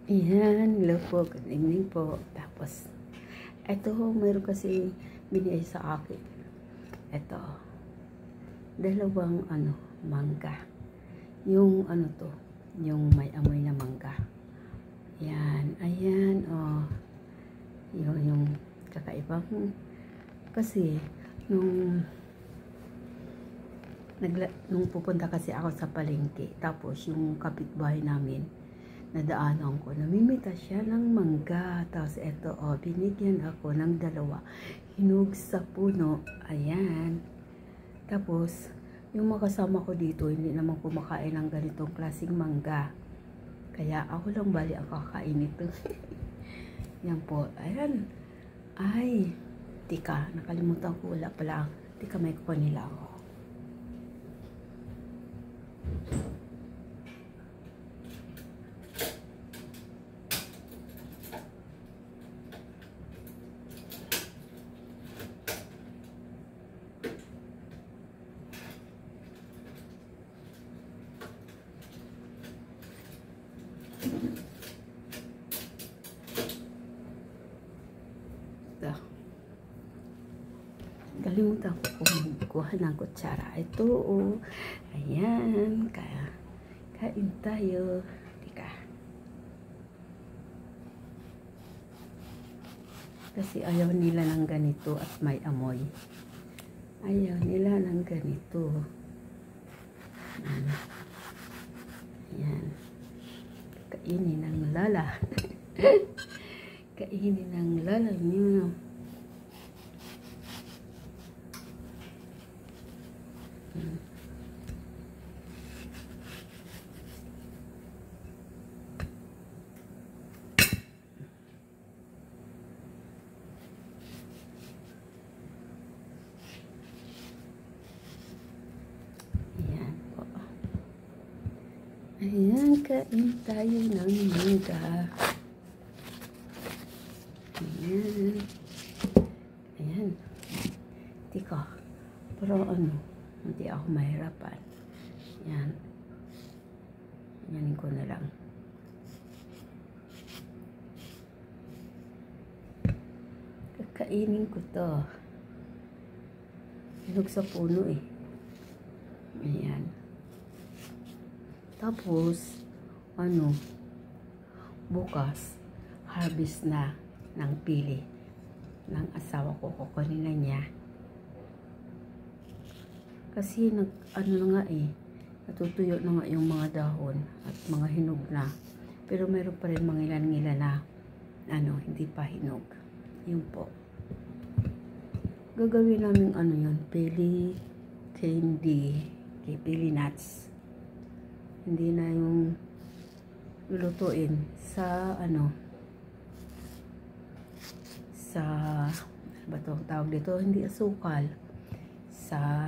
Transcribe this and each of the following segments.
Ayan, hello po, good evening po. Tapos, eto, meron kasi binigay sa akin. Eto, dalawang mangga. Yung to, yung may amoy na mangga. Ayan, ayan, oh. Yung kakaibang, kasi, nung pupunta kasi ako sa palengke, tapos yung kapitbahay namin, nadaanan ko, namimita siya ng mangga. Tapos eto, binigyan ako ng dalawa. Hinog sa puno. Ayan. Tapos, yung makasama ko dito, hindi naman kumakain ng ganitong klaseng mangga. Kaya ako lang bali ang kakain nito. Yan po. Ayan. Ay, tika, nakalimutan ko, wala pala. Tika, may kuha nila ako. Kalimutan ko kung kuha ng kutsara. Ito, oh. Ayan. Kain tayo. Tika. Kasi ayaw nila ng ganito at may amoy. Ayaw nila ng ganito. Ayan. Ayan. Kainin ng lala. Kainin ng lala niyo. Ayan po. Ayan, kain tayo ng mangga. Ayan. Ayan. Tika. Pero hindi ako mahirapan. Yan. Yanin ko na lang. Kakainin ko to. Hinog sa puno eh. Ayan. Tapos, bukas, harvest na ng pili ng asawa ko. Kukunin na niya. Kasi na nga natutuyo na nga yung mga dahon at mga hinog na. Pero meron pa rin mga ilan-ilan na hindi pa hinog. Yun po. Gagawin namin yun, pili candy, pili nuts. Hindi na yung lulutuin sa sa ba to tawag dito, hindi asukal, sa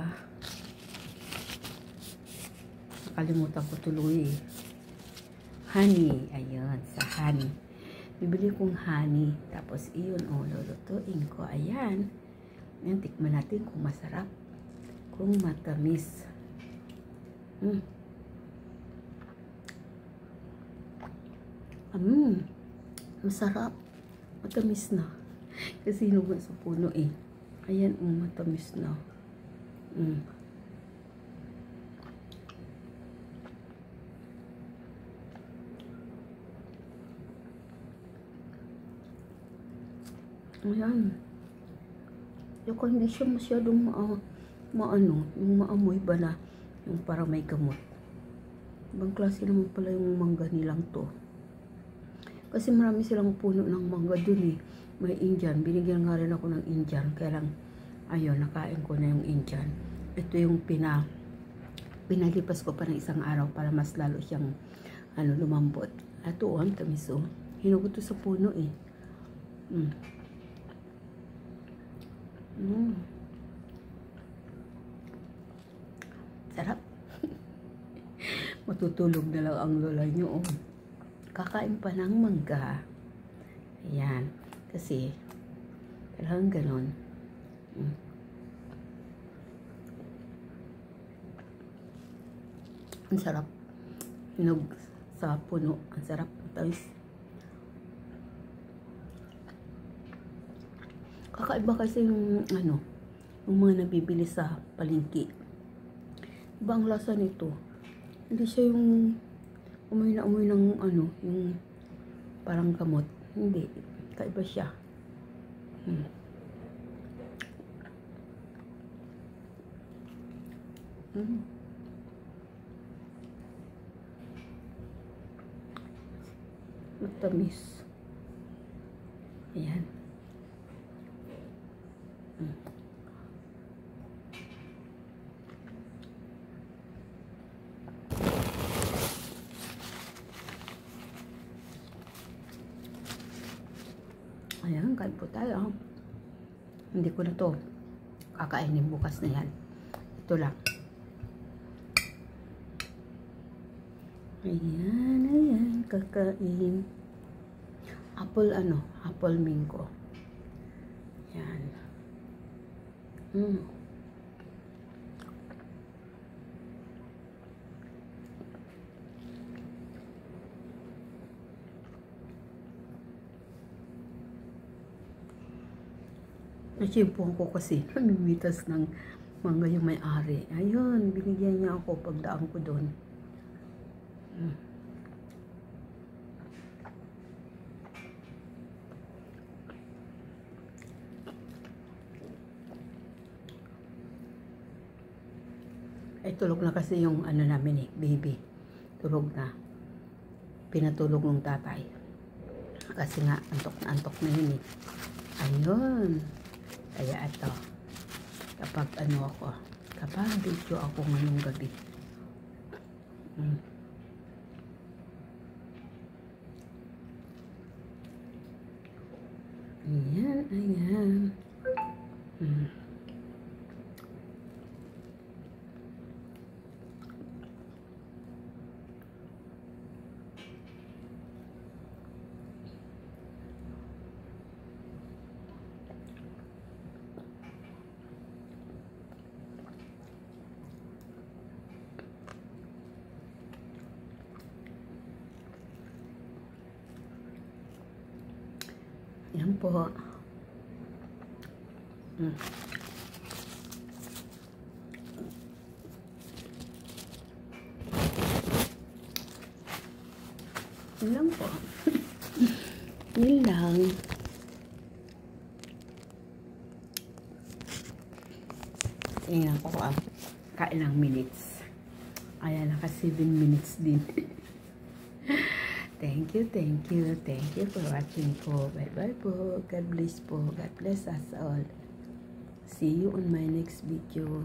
nakalimutan ko tuloy honey. Ayun, sa honey. Bibili kong honey. Tapos iyon, lulutuin ko. Ayan. Ayan, tikman natin kung masarap. Kung matamis. Masarap. Matamis na. Kasi hinugan sa puno eh. Ayan, matamis na. Ayan. Yung hindi siya masyadong yung maamoy ba na yung parang may gamot. Ibang klase naman pala yung mangga nilang to. Kasi marami silang puno ng mangga dun eh. May Indian. Binigyan nga rin ako ng Indian. Kaya lang, ayun, nakain ko na yung Indian. Ito yung pinalipas ko pa ng isang araw para mas lalo siyang lumambot. Ito, ang tamis oh. Hinugot to sa puno eh. Sarap. Matutulog na lang ang lola nyo. Kakain pa ng mangga. Ayan. Kasi, talagang ganon. Ang sarap. Hinog sa puno. Ang sarap. Ang tamis. Kakaiba kasi yung ano, yung mga nabibili sa palengke. Iba ang lasa nito. Hindi siya yung umoy na umoy ng ano, yung parang gamot. Hindi. Kakaiba siya. Matamis. Ayan. Ayan, kain po tayo. Hindi ko na to kakainin bukas na yan. Ito lang. Ayan, ayan, kakain. Apple ano? Apple mango. Ayan. Nasimpuhan ko kasi namimitas ng mangga yung may-ari. Ayun, binigyan niya ako pagdaan ko doon. Ay, tulog na kasi yung ano namin baby. Tulog na. Pinatulog ng tatay. Kasi nga, antok na yun Ayun. Kaya ito, kapag video ako ngayong gabi. Ayan, ayan. Yan po. Yan lang po. Yan lang. Tingnan ko ang kailang minutes. Ayan, naka 7 minutes din. Thank you for watching po. Bye po. God bless po. God bless us all. See you on my next video.